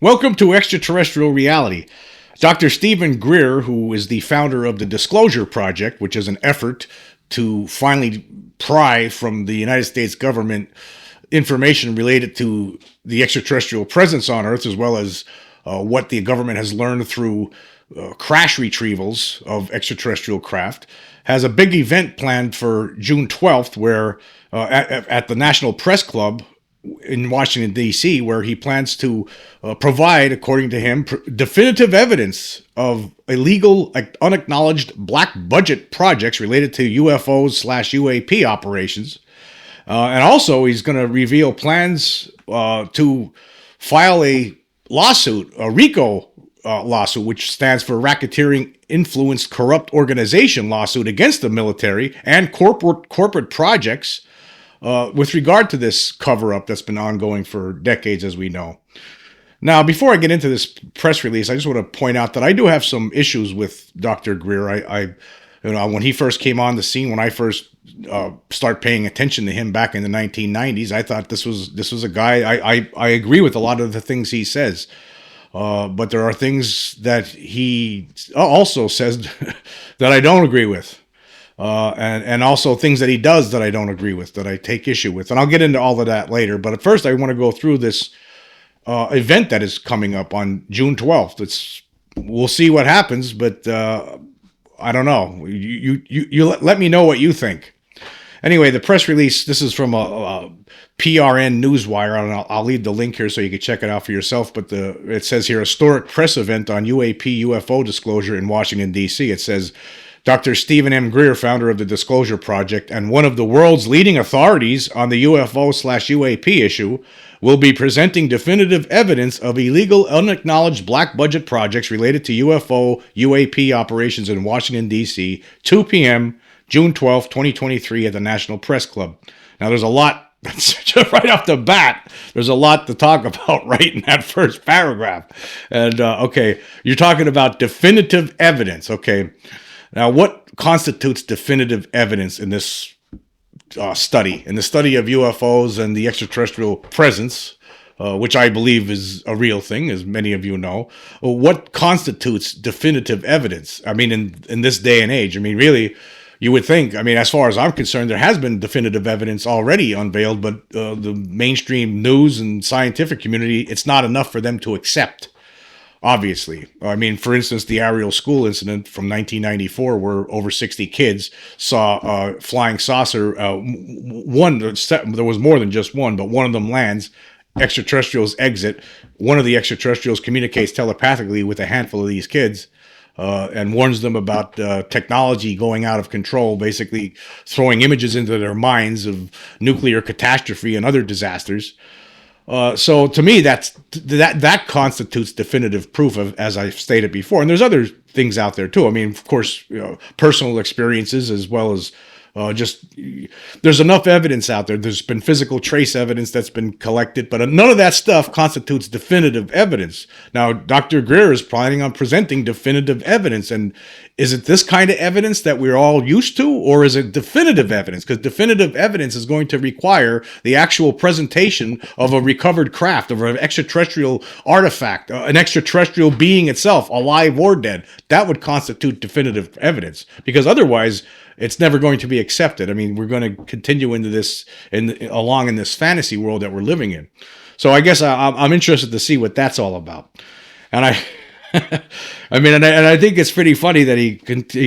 Welcome to Extraterrestrial Reality. Dr. Stephen Greer, who is the founder of the Disclosure Project, which is an effort to finally pry from the United States government information related to the extraterrestrial presence on Earth, as well as what the government has learned through crash retrievals of extraterrestrial craft, has a big event planned for June 12th, where at the National Press Club in Washington, D.C., where he plans to provide, according to him, definitive evidence of illegal, unacknowledged black budget projects related to UFOs/UAP operations. And also, he's going to reveal plans to file a lawsuit, a RICO lawsuit, which stands for Racketeering Influenced Corrupt Organization lawsuit against the military and corporate projects with regard to this cover-up that's been ongoing for decades, as we know. Now, before I get into this press release, I just want to point out that I do have some issues with Dr. Greer. When he first came on the scene, when I first started paying attention to him back in the 1990s, I thought this was a guy. I agree with a lot of the things he says, but there are things that he also says that I don't agree with. And also things that he does that I don't agree with, that I take issue with. And I'll get into all of that later. But at first, I want to go through this event that is coming up on June 12th. We'll see what happens, but I don't know. You let me know what you think. Anyway, the press release, this is from a PRN Newswire, and I'll leave the link here so you can check it out for yourself. But it says here, historic press event on UAP UFO disclosure in Washington, D.C. It says, Dr. Stephen M. Greer, founder of the Disclosure Project and one of the world's leading authorities on the UFO/UAP issue, will be presenting definitive evidence of illegal, unacknowledged black budget projects related to UFO/UAP operations in Washington, D.C., 2 p.m., June 12, 2023, at the National Press Club. Now, there's a lot, right off the bat, there's a lot to talk about right in that first paragraph. And, okay, you're talking about definitive evidence, okay. Now, what constitutes definitive evidence in this study? In the study of UFOs and the extraterrestrial presence, which I believe is a real thing, as many of you know, what constitutes definitive evidence? I mean, in this day and age, I mean, really, you would think, I mean, as far as I'm concerned, there has been definitive evidence already unveiled, but the mainstream news and scientific community, it's not enough for them to accept. Obviously. I mean, for instance, the Ariel School incident from 1994, where over 60 kids saw a flying saucer. There was more than just one, but one of them lands, extraterrestrials exit. One of the extraterrestrials communicates telepathically with a handful of these kids and warns them about technology going out of control, basically throwing images into their minds of nuclear catastrophe and other disasters. So to me, that constitutes definitive proof of, as I've stated before. And there's other things out there too. I mean, of course, personal experiences, as well as there's enough evidence out there. There's been physical trace evidence that's been collected, but none of that stuff constitutes definitive evidence. Now, Dr. Greer is planning on presenting definitive evidence. And is it this kind of evidence that we're all used to, or is it definitive evidence? Because definitive evidence is going to require the actual presentation of a recovered craft, of an extraterrestrial artifact, an extraterrestrial being itself, alive or dead. That would constitute definitive evidence, because otherwise it's never going to be accepted. I mean, we're going to continue into this, along in this fantasy world that we're living in. So I guess I'm interested to see what that's all about. And I think it's pretty funny that he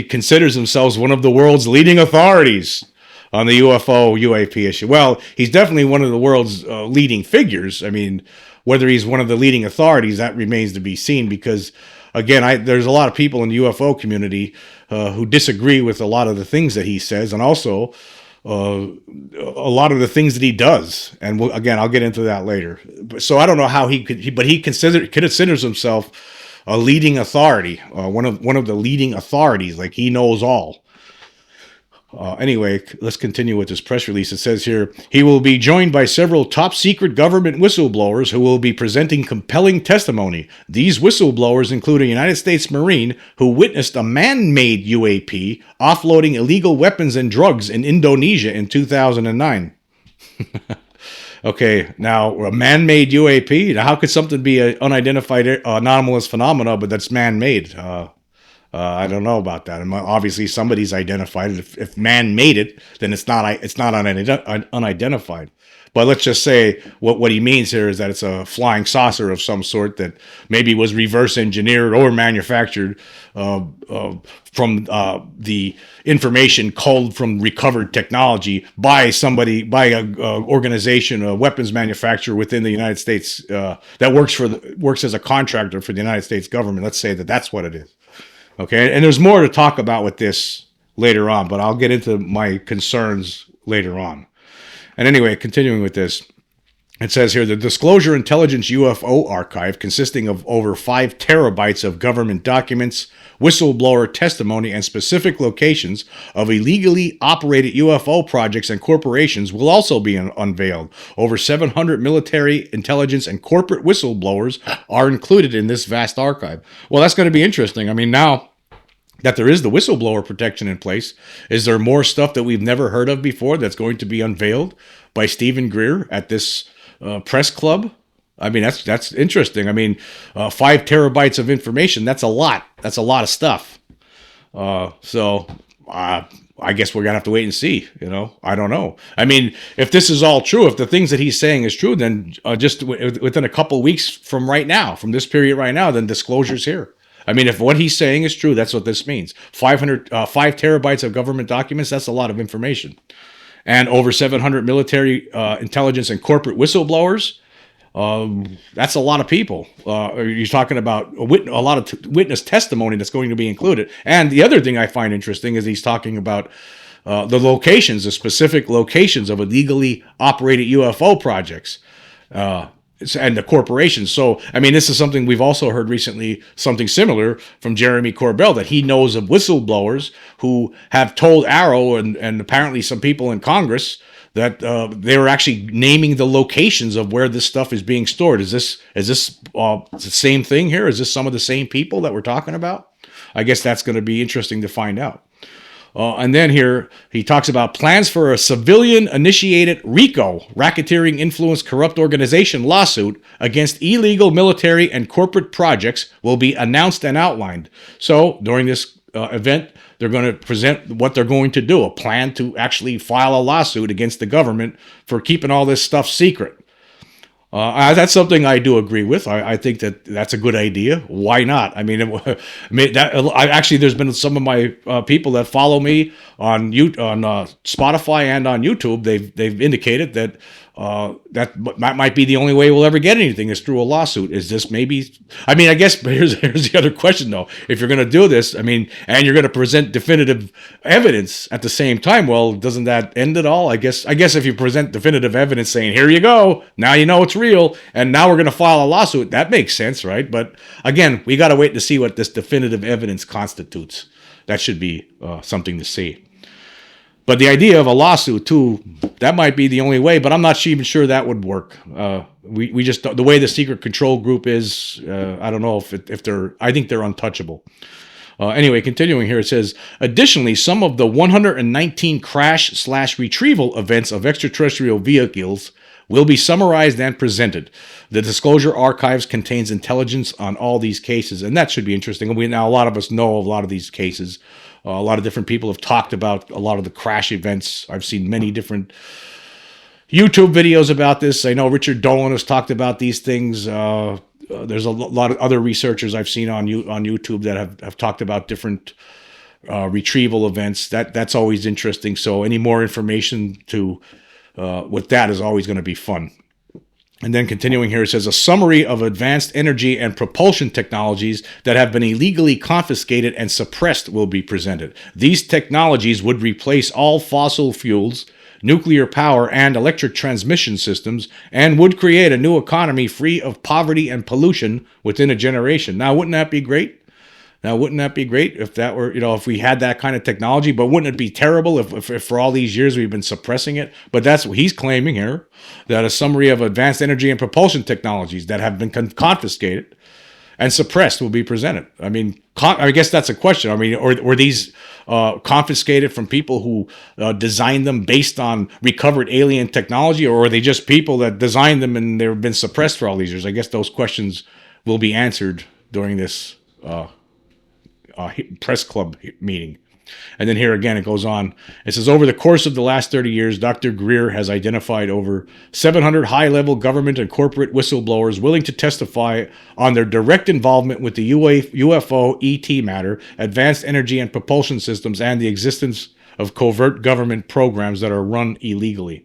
considers himself one of the world's leading authorities on the UFO UAP issue. Well, he's definitely one of the world's leading figures. I mean, whether he's one of the leading authorities, that remains to be seen, because again, there's a lot of people in the UFO community who disagree with a lot of the things that he says, and also a lot of the things that he does. And again, I'll get into that later. So I don't know how he considers himself a leading authority, one of the leading authorities, like he knows all. Anyway, let's continue with this press release. It says here, he will be joined by several top secret government whistleblowers who will be presenting compelling testimony. These whistleblowers include a United States Marine who witnessed a man-made UAP offloading illegal weapons and drugs in Indonesia in 2009. Okay, now a man-made UAP. Now, how could something be an unidentified anomalous phenomena, but that's man-made? I don't know about that. And obviously, somebody's identified it. If man made it, then it's not unidentified. But let's just say what he means here is that it's a flying saucer of some sort that maybe was reverse engineered or manufactured from the information culled from recovered technology by somebody, by a organization, a weapons manufacturer within the United States that works as a contractor for the United States government. Let's say that that's what it is. Okay, and there's more to talk about with this later on, but I'll get into my concerns later on. And anyway, continuing with this, it says here, the Disclosure Intelligence UFO archive, consisting of over 5 terabytes of government documents, whistleblower testimony, and specific locations of illegally operated UFO projects and corporations, will also be unveiled. Over 700 military, intelligence, and corporate whistleblowers are included in this vast archive. Well, that's going to be interesting. I mean, now that there is the whistleblower protection in place, is there more stuff that we've never heard of before that's going to be unveiled by Stephen Greer at this press club? I mean, that's interesting. I mean, 5 terabytes of information, that's a lot. That's a lot of stuff. So I guess we're going to have to wait and see, I don't know. I mean, if this is all true, if the things that he's saying is true, then just within a couple of weeks from right now, from this period right now, then disclosure's here. I mean, if what he's saying is true, that's what this means. 5 terabytes of government documents, that's a lot of information. And over 700 military intelligence and corporate whistleblowers, that's a lot of people. You're talking about a lot of witness testimony that's going to be included. And the other thing I find interesting is he's talking about the locations, the specific locations of illegally operated UFO projects. And the corporations. So, I mean, this is something we've also heard recently, something similar from Jeremy Corbell, that he knows of whistleblowers who have told Arrow and apparently some people in Congress that they were actually naming the locations of where this stuff is being stored. Is this the same thing here? Is this some of the same people that we're talking about? I guess that's going to be interesting to find out. And then here, he talks about plans for a civilian-initiated RICO, Racketeering Influence Corrupt Organization lawsuit against illegal military and corporate projects will be announced and outlined. So, during this event, they're going to present what they're going to do, a plan to actually file a lawsuit against the government for keeping all this stuff secret. That's something I do agree with. I think that's a good idea. Why not? I mean, actually, there's been some of my people that follow me on Spotify and on YouTube. They've indicated that that might be the only way we'll ever get anything is through a lawsuit. Is this maybe? I mean, I guess here's the other question though. If you're going to do this, I mean, and you're going to present definitive evidence at the same time, well, doesn't that end it all? I guess if you present definitive evidence saying, here you go, now you know it's real, and now we're going to file a lawsuit, that makes sense, right? But again, we got to wait to see what this definitive evidence constitutes. That should be something to see. But the idea of a lawsuit too, that might be the only way, but I'm not even sure that would work. We just, the way the secret control group is, I don't know if they're, I think they're untouchable. Anyway, continuing here, it says, additionally, some of the 119 crash/retrieval events of extraterrestrial vehicles will be summarized and presented. The Disclosure Archives contains intelligence on all these cases, and that should be interesting. Now, a lot of us know of a lot of these cases. A lot of different people have talked about a lot of the crash events. I've seen many different YouTube videos about this. I know Richard Dolan has talked about these things. There's a lot of other researchers I've seen on YouTube that have talked about different retrieval events. That's always interesting. So any more information with that is always going to be fun. And then continuing here, it says a summary of advanced energy and propulsion technologies that have been illegally confiscated and suppressed will be presented. These technologies would replace all fossil fuels, nuclear power, and electric transmission systems, and would create a new economy free of poverty and pollution within a generation. Now, wouldn't that be great? Now, wouldn't that be great if that were, if we had that kind of technology? But wouldn't it be terrible if for all these years we've been suppressing it? But that's what he's claiming here, that a summary of advanced energy and propulsion technologies that have been confiscated and suppressed will be presented. I mean, I guess that's a question. I mean, or were these confiscated from people who designed them based on recovered alien technology, or are they just people that designed them and they've been suppressed for all these years? I guess those questions will be answered during this press club meeting. And then here again, it goes on. It says, over the course of the last 30 years, Dr. Greer has identified over 700 high-level government and corporate whistleblowers willing to testify on their direct involvement with the UFO ET matter, advanced energy and propulsion systems, and the existence of covert government programs that are run illegally.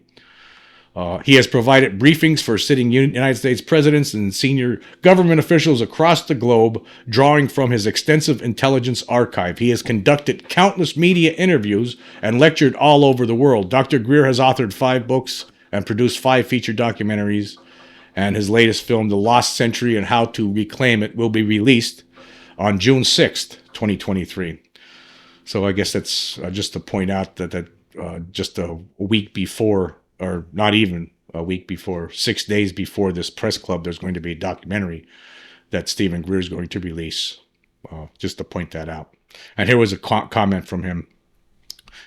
He has provided briefings for sitting United States presidents and senior government officials across the globe, drawing from his extensive intelligence archive. He has conducted countless media interviews and lectured all over the world. Dr. Greer has authored 5 books and produced 5 feature documentaries, and his latest film, The Lost Century and How to Reclaim It, will be released on June 6th, 2023. So I guess that's just to point out that just a week before, or not even a week before, 6 days before this press club, there's going to be a documentary that Stephen Greer is going to release, just to point that out. And here was a comment from him.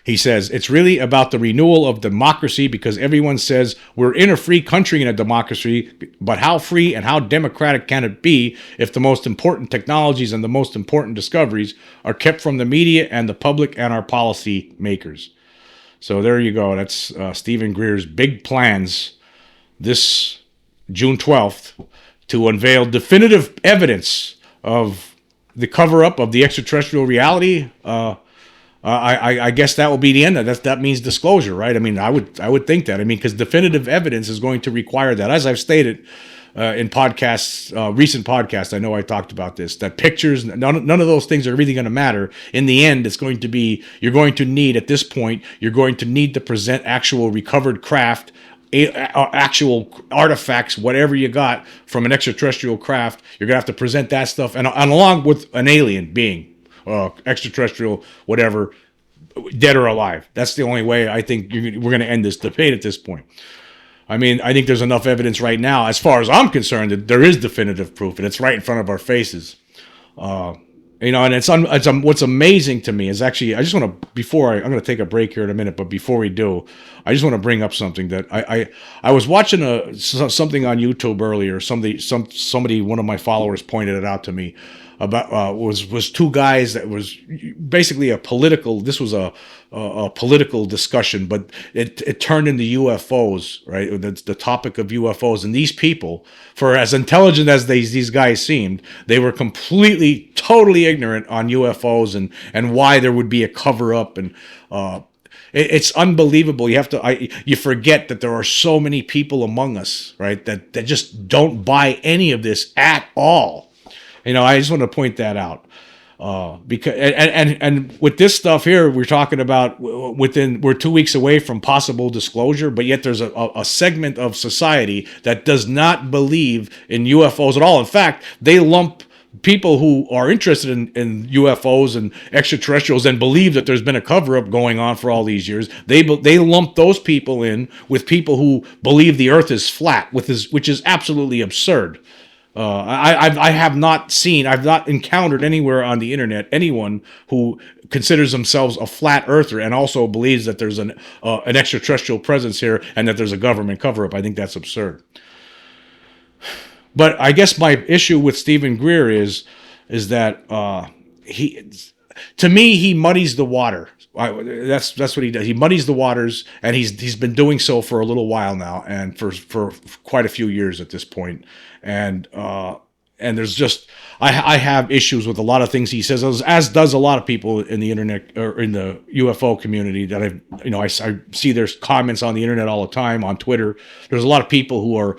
He says, it's really about the renewal of democracy, because everyone says we're in a free country in a democracy, but how free and how democratic can it be if the most important technologies and the most important discoveries are kept from the media and the public and our policy makers? So there you go. That's Stephen Greer's big plans this June 12th to unveil definitive evidence of the cover-up of the extraterrestrial reality. I guess that will be the end of that. That means disclosure, right? I mean, I would think that. I mean, because definitive evidence is going to require that. As I've stated in podcasts, recent podcasts, I know I talked about this, that pictures, none of those things are really going to matter. In the end, it's going to be, you're going to need, at this point, you're going to need to present actual recovered craft, actual artifacts, whatever you got from an extraterrestrial craft. You're going to have to present that stuff, and along with an alien being, extraterrestrial, whatever, dead or alive. That's the only way I think we're going to end this debate at this point. I mean, I think there's enough evidence right now, as far as I'm concerned, that there is definitive proof, and it's right in front of our faces. And it's what's amazing to me is actually, I just want to, I'm going to take a break here in a minute, but before we do, I just want to bring up something that I was watching something on YouTube earlier. Somebody, one of my followers pointed it out to me about was 2 guys that was basically this was a political discussion, but it turned into UFOs, right? The topic of UFOs, and these people, for as intelligent as these guys seemed, they were completely, totally ignorant on UFOs and why there would be a cover up, and it's unbelievable. You forget that there are so many people among us, right, that just don't buy any of this at all. I just want to point that out, because and with this stuff here, we're talking about we're 2 weeks away from possible disclosure, but yet there's a segment of society that does not believe in UFOs at all. In fact, they lump people who are interested in UFOs and extraterrestrials and believe that there's been a cover-up going on for all these years. They lump those people in with people who believe the Earth is flat, which is absolutely absurd. I've not encountered anywhere on the internet anyone who considers themselves a flat earther and also believes that there's an extraterrestrial presence here and that there's a government cover-up. I think that's absurd. But I guess my issue with Stephen Greer is that to me, he muddies the water. That's what he does. He muddies the waters, and he's been doing so for a little while now, and for quite a few years at this point. And there's just I have issues with a lot of things he says, as does a lot of people in the internet or in the UFO community that I see there's comments on the internet all the time on Twitter. There's a lot of people who are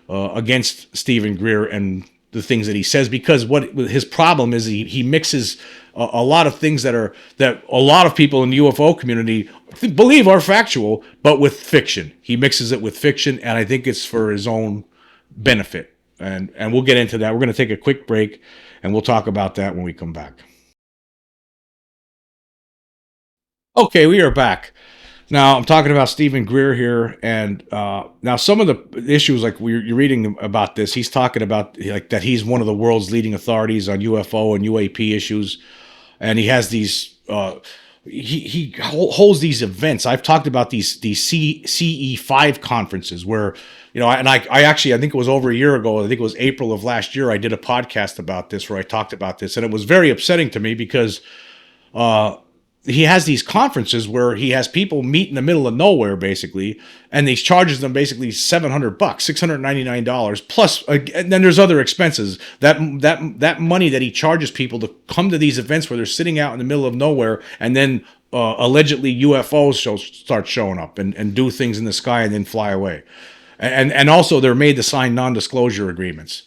against Stephen Greer and the things that he says, because what his problem is, he mixes a lot of things that a lot of people in the UFO community believe are factual, but with fiction. He mixes it with fiction, and I think it's for his own benefit. And we'll get into that. We're going to take a quick break, and we'll talk about that when we come back. Okay, we are back. Now I'm talking about Stephen Greer here, and now some of the issues, like you're reading about this, he's talking about like that he's one of the world's leading authorities on UFO and UAP issues, and he has these. He holds these events. I've talked about these CE5 conferences where, I actually, I think it was over a year ago. I think it was April of last year. I did a podcast about this where I talked about this, and it was very upsetting to me because he has these conferences where he has people meet in the middle of nowhere, basically, and he charges them basically $700, $699 plus. And then there's other expenses. That money that he charges people to come to these events where they're sitting out in the middle of nowhere, and then allegedly UFOs start showing up and do things in the sky and then fly away, and also they're made to sign non-disclosure agreements.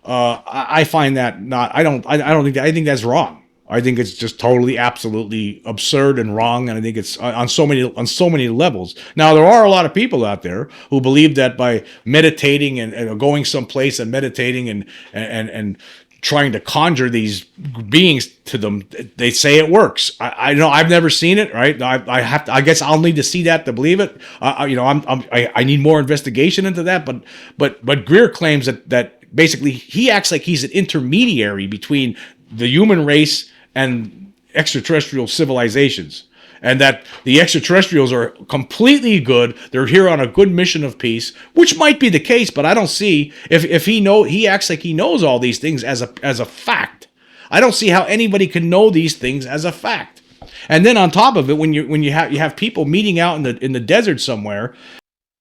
I find that not. I don't think that. I think that's wrong. I think it's just totally, absolutely absurd and wrong, and I think it's on so many levels. Now, there are a lot of people out there who believe that by meditating and going someplace and meditating and trying to conjure these beings to them, they say it works. I know I've never seen it. Right? I guess I'll need to see that to believe it. I need more investigation into that. But Greer claims that basically he acts like he's an intermediary between the human race and extraterrestrial civilizations, and that the extraterrestrials are completely good. They're here on a good mission of peace, which might be the case, but I don't see if he acts like he knows all these things as a fact. I don't see how anybody can know these things as a fact. And then on top of it, when you have people meeting out in the desert somewhere,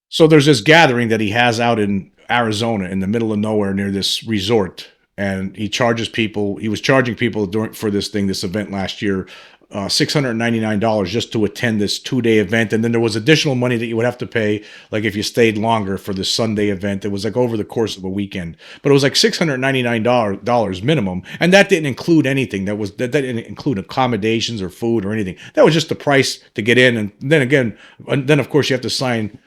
so there's this gathering that he has out in Arizona in the middle of nowhere near this resort. And he charges people. He was charging people for this event last year, $699 just to attend this 2-day event. And then there was additional money that you would have to pay, like if you stayed longer for this Sunday event. It was like over the course of a weekend, but it was like $699 minimum, and that didn't include anything. That didn't include accommodations or food or anything. That was just the price to get in. And then of course you have to sign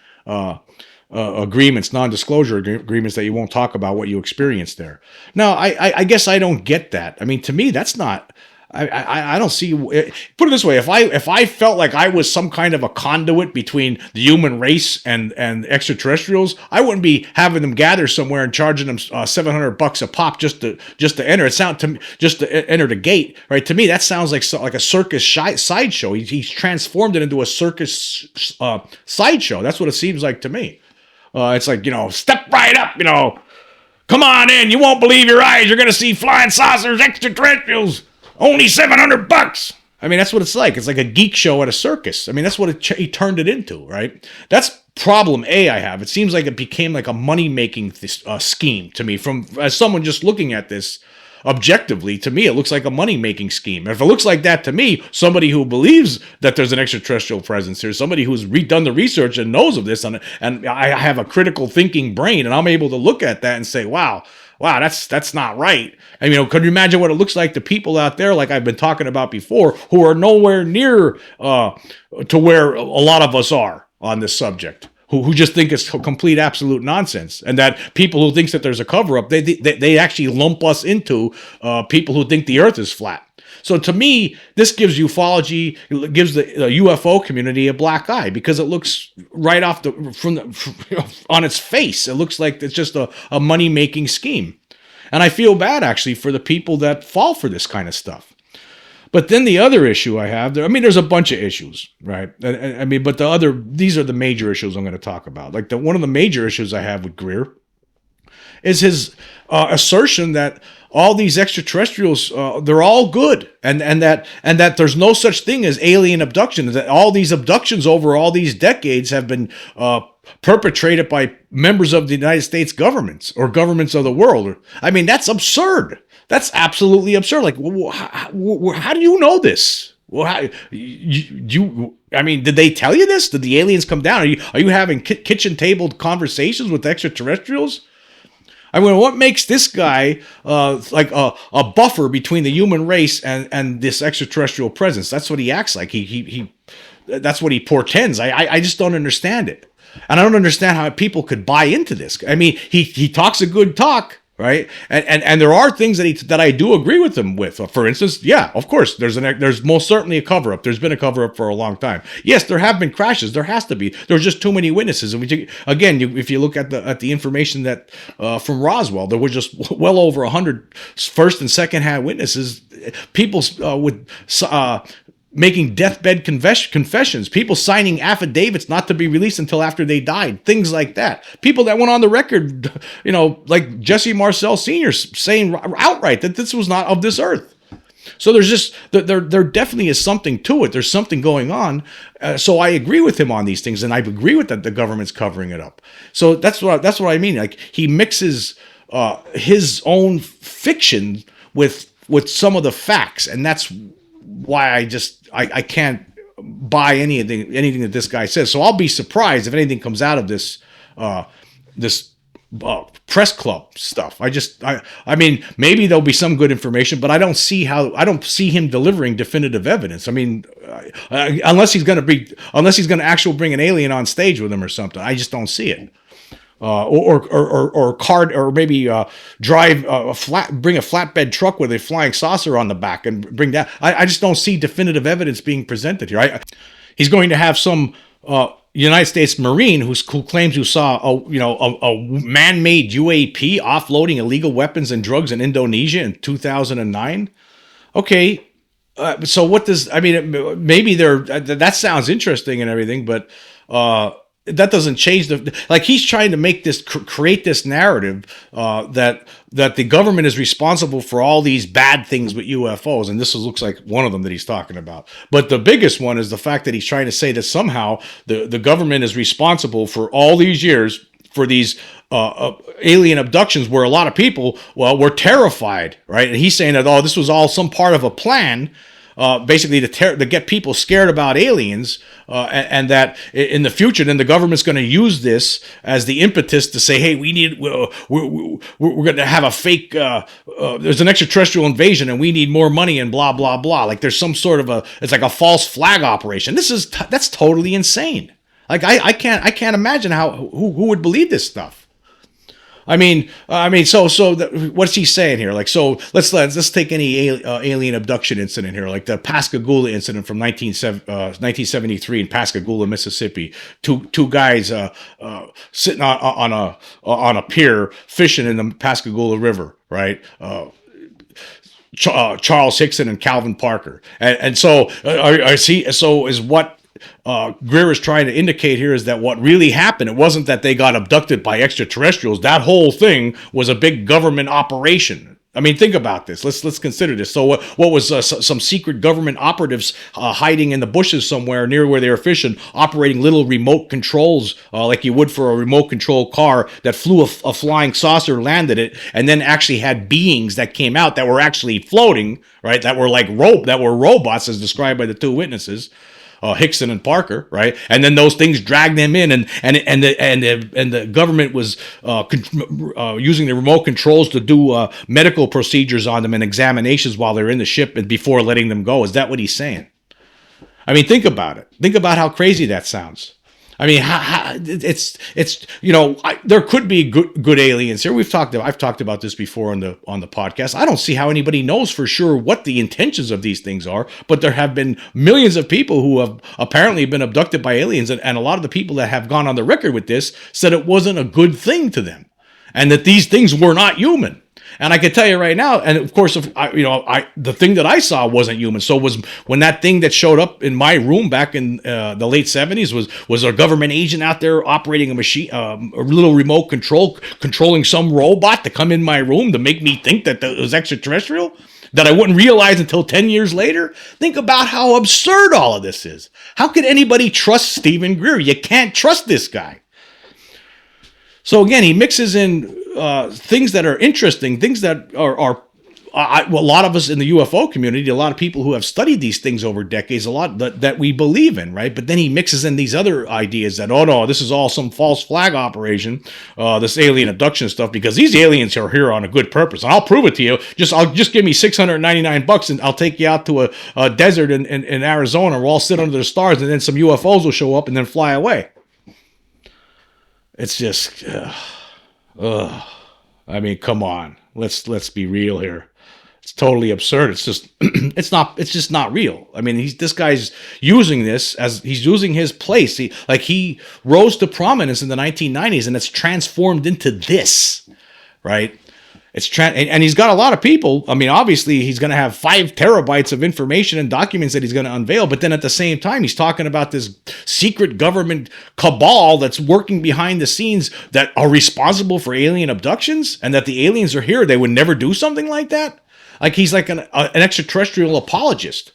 agreements, non-disclosure agreements that you won't talk about what you experienced there. Now, I guess I don't get that. I mean, to me, that's not. I don't see. Put it this way: if I felt like I was some kind of a conduit between the human race and extraterrestrials, I wouldn't be having them gather somewhere and charging them $700 a pop just to enter. It sounds to me, just to enter the gate, right? To me, that sounds like a circus sideshow. He's transformed it into a circus sideshow. That's what it seems like to me. It's like, step right up, come on in. You won't believe your eyes. You're going to see flying saucers, extraterrestrials. Only $700. I mean, that's what it's like. It's like a geek show at a circus. I mean, that's what he turned it into, right? That's problem A I have. It seems like it became like a money-making scheme to me. As someone just looking at this objectively, to me, it looks like a money-making scheme. If it looks like that to me, somebody who believes that there's an extraterrestrial presence here, somebody who's done the research and knows of this, and I have a critical thinking brain, and I'm able to look at that and say, wow, that's not right. And, could you imagine what it looks like to people out there, like I've been talking about before, who are nowhere near to where a lot of us are on this subject, who just think it's complete, absolute nonsense, and that people who thinks that there's a cover-up, they actually lump us into people who think the Earth is flat. So to me, this gives ufology, gives the UFO community a black eye, because it looks right off on its face. It looks like it's just a money-making scheme. And I feel bad, actually, for the people that fall for this kind of stuff. But then the other issue I have, there's a bunch of issues, right? But these are the major issues I'm going to talk about. Like one of the major issues I have with Greer is his assertion that all these extraterrestrials, they're all good, and that there's no such thing as alien abduction. That all these abductions over all these decades have been perpetrated by members of the United States governments or governments of the world. I mean, that's absurd. That's absolutely absurd. Like, how do you know this? Well, did they tell you this? Did the aliens come down? Are you having kitchen table conversations with extraterrestrials? I mean, what makes this guy like a buffer between the human race and this extraterrestrial presence? That's what he acts like. That's what he portends. I just don't understand it. And I don't understand how people could buy into this. I mean, he talks a good talk, right? And there are things that I do agree with him with. For instance, yeah, of course, there's most certainly a cover up. There's been a cover up for a long time. Yes, there have been crashes. There has to be. There's just too many witnesses. And if you look at the information that from Roswell, there was just well over 100 first and second hand witnesses. People with making deathbed confessions, people signing affidavits not to be released until after they died, things like that. People that went on the record, like Jesse Marcel Sr. saying outright that this was not of this earth. So there's just, there definitely is something to it. There's something going on. So I agree with him on these things, and I agree with that the government's covering it up. So that's what I mean. Like, he mixes his own fiction with some of the facts, and that's why I can't buy anything that this guy says. So I'll be surprised if anything comes out of this press club stuff. I mean, maybe there'll be some good information, but I don't see him delivering definitive evidence. I mean, unless he's going to actually bring an alien on stage with him or something. I just don't see it. Or maybe bring a flatbed truck with a flying saucer on the back and bring that. I just don't see definitive evidence being presented here. He's going to have some United States Marine who claims he saw a man-made UAP offloading illegal weapons and drugs in Indonesia in 2009. Okay, so what does, I mean? Maybe that sounds interesting and everything, but that doesn't change he's trying to create this narrative that the government is responsible for all these bad things with UFOs, and this looks like one of them that he's talking about. But the biggest one is the fact that he's trying to say that somehow the government is responsible for all these years for these alien abductions, where a lot of people were terrified, right? And he's saying that this was all some part of a plan. Basically to get people scared about aliens, and that in the future, then the government's going to use this as the impetus to say, hey, we're going to have a fake, there's an extraterrestrial invasion and we need more money and blah, blah, blah. Like there's some sort of it's like a false flag operation. That's totally insane. Like I can't imagine who would believe this stuff. I mean, so what's he saying here? Like, so let's take any alien abduction incident here, like the Pascagoula incident from 1973 in Pascagoula, Mississippi. Two guys sitting on a pier fishing in the Pascagoula River, right? Charles Hickson and Calvin Parker, and so is what Greer is trying to indicate here is that what really happened, it wasn't that they got abducted by extraterrestrials. That whole thing was a big government operation. I mean, think about this. Let's consider this. So what was some secret government operatives hiding in the bushes somewhere near where they were fishing, operating little remote controls like you would for a remote control car that flew a flying saucer, landed it, and then actually had beings that came out that were actually floating, right? That were robots, as described by the two witnesses. Hickson and Parker, right? And then those things dragged them in, and the government was using the remote controls to do medical procedures on them and examinations while they're in the ship and before letting them go. Is that what he's saying? I mean, think about it. Think about how crazy that sounds. I mean, there could be good aliens here. I've talked about this before on the podcast. I don't see how anybody knows for sure what the intentions of these things are, but there have been millions of people who have apparently been abducted by aliens, and a lot of the people that have gone on the record with this said it wasn't a good thing to them, and that these things were not human. And I can tell you right now, and of course, the thing that I saw wasn't human. So was when that thing that showed up in my room back in the late 70s was a government agent out there operating a machine, a little remote controlling some robot to come in my room to make me think that it was extraterrestrial, that I wouldn't realize until 10 years later. Think about how absurd all of this is. How could anybody trust Stephen Greer? You can't trust this guy. So again, he mixes in things that are interesting, things that are a lot of us in the UFO community, a lot of people who have studied these things over decades, a lot that we believe in, right? But then he mixes in these other ideas that, oh no, this is all some false flag operation, this alien abduction stuff, because these aliens are here on a good purpose. And I'll prove it to you. Just give me $699 and I'll take you out to a desert in Arizona. We'll all sit under the stars, and then some UFOs will show up and then fly away. It's just, I mean, come on. Let's be real here. It's totally absurd. It's just it's just not real. I mean, this guy's using this as he's using his place. He rose to prominence in the 1990s, and it's transformed into this, right? And he's got a lot of people. I mean, obviously, he's going to have 5 terabytes of information and documents that he's going to unveil. But then at the same time, he's talking about this secret government cabal that's working behind the scenes that are responsible for alien abductions, and that the aliens are here. They would never do something like that. Like he's like an extraterrestrial apologist.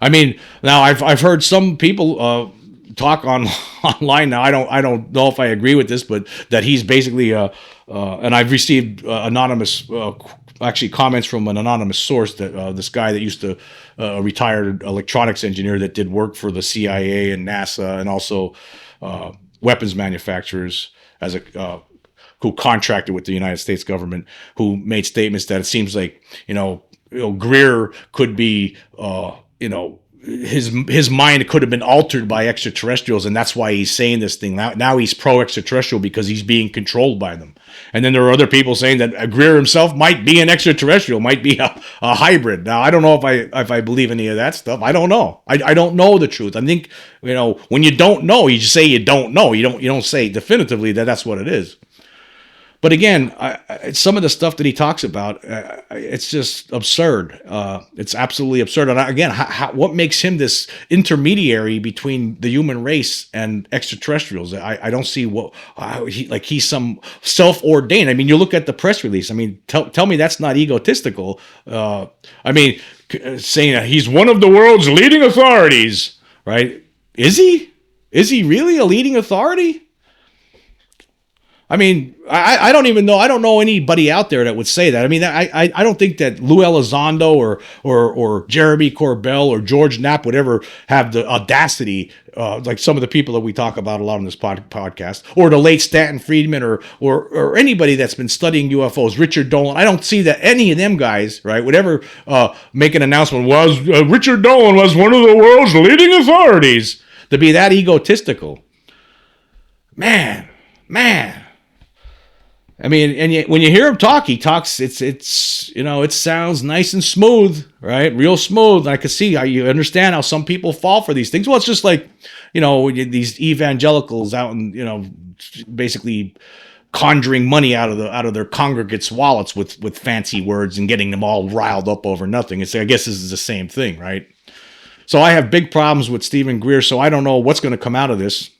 I mean, now I've heard some people talk online. Now I don't know if I agree with this, but that he's basically and I've received anonymous actually comments from an anonymous source that this guy that used to a retired electronics engineer that did work for the CIA and NASA and also weapons manufacturers as a who contracted with the United States government, who made statements that it seems like, Greer could be, his mind could have been altered by extraterrestrials, and that's why he's saying this thing. Now he's pro-extraterrestrial because he's being controlled by them. And then there are other people saying that Greer himself might be an extraterrestrial, might be a hybrid. Now, I don't know if I believe any of that stuff. I don't know. I don't know the truth. I think, when you don't know, you just say you don't know. You don't say definitively that that's what it is. But again, some of the stuff that he talks about, it's just absurd. It's absolutely absurd. And again, what makes him this intermediary between the human race and extraterrestrials? I don't see he's some self-ordained. I mean, you look at the press release. I mean, tell me that's not egotistical. Saying that he's one of the world's leading authorities, right? Is he? Is he really a leading authority? I mean, I don't even know. I don't know anybody out there that would say that. I mean, I don't think that Lou Elizondo or Jeremy Corbell or George Knapp would ever have the audacity, like some of the people that we talk about a lot on this podcast, or the late Stanton Friedman or anybody that's been studying UFOs, Richard Dolan. I don't see that any of them guys, right, would ever make an announcement. Richard Dolan was one of the world's leading authorities, to be that egotistical. Man. I mean, and yet when you hear him talk, he talks. It sounds nice and smooth, right? Real smooth. And I can see how you understand how some people fall for these things. Well, it's just like, these evangelicals out and basically conjuring money out of their congregates' wallets with fancy words and getting them all riled up over nothing. I guess this is the same thing, right? So I have big problems with Stephen Greer. So I don't know what's going to come out of this.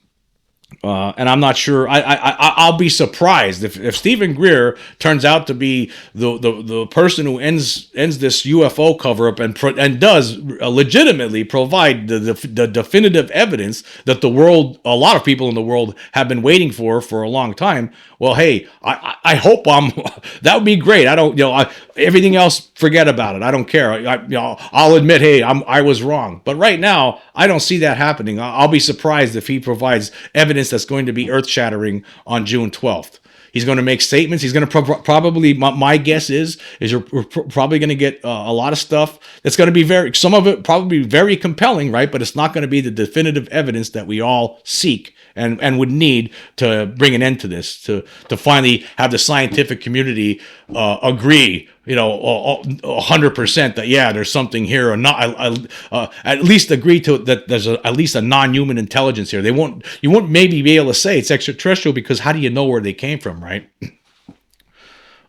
And I'm not sure. I'll be surprised if Stephen Greer turns out to be the person who ends this UFO cover up and does legitimately provide the definitive evidence that a lot of people in the world have been waiting for a long time. Well, hey, I hope that would be great. I don't, everything else, forget about it. I don't care. I'll admit, hey, I was wrong. But right now, I don't see that happening. I'll be surprised if he provides evidence that's going to be earth-shattering on June 12th. He's going to make statements. He's going to probably, my guess is we're probably going to get a lot of stuff that's going to be some of it probably very compelling, right? But it's not going to be the definitive evidence that we all seek and would need to bring an end to this, to finally have the scientific community agree, 100% that, yeah, there's something here, or not, at least agree to that there's at least a non-human intelligence here. You won't maybe be able to say it's extraterrestrial, because how do you know where they came from, right?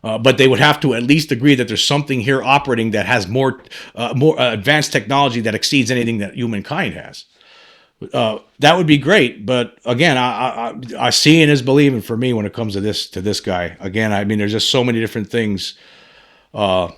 But they would have to at least agree that there's something here operating that has more advanced technology that exceeds anything that humankind has. That would be great, but again, I seeing is believing for me when it comes to this guy. Again, I mean, there's just so many different things. Again,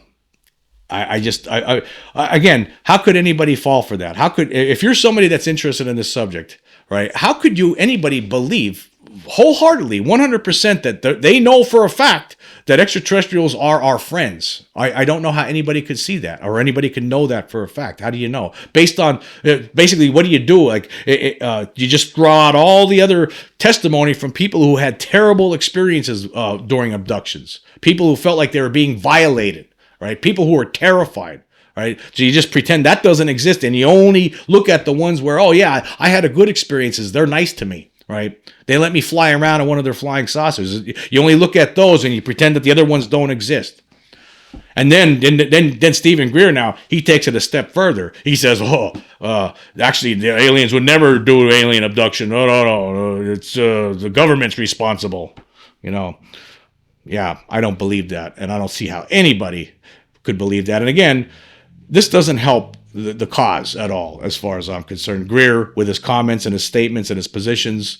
how could anybody fall for that? If you're somebody that's interested in this subject, right? How could anybody believe wholeheartedly, 100%, that they know for a fact that extraterrestrials are our friends? I don't know how anybody could see that, or anybody could know that for a fact. How do you know? Based on, basically, what do you do? Like, you just draw out all the other testimony from people who had terrible experiences during abductions, people who felt like they were being violated, right? People who were terrified. Right? So you just pretend that doesn't exist, and you only look at the ones where, oh yeah, I had a good experiences. They're nice to me. right? They let me fly around in one of their flying saucers. You only look at those and you pretend that the other ones don't exist. And then Stephen Greer now, he takes it a step further. He says, actually the aliens would never do alien abduction. No, it's the government's responsible. Yeah, I don't believe that, and I don't see how anybody could believe that. And again, this doesn't help the cause at all, as far as I'm concerned. Greer, with his comments and his statements and his positions,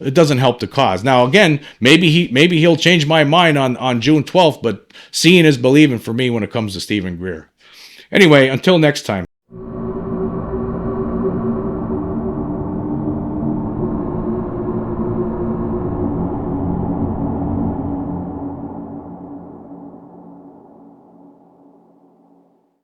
it doesn't help the cause. Now, again, maybe he'll change my mind on June 12th, but seeing is believing for me when it comes to Stephen Greer. Anyway, until next time.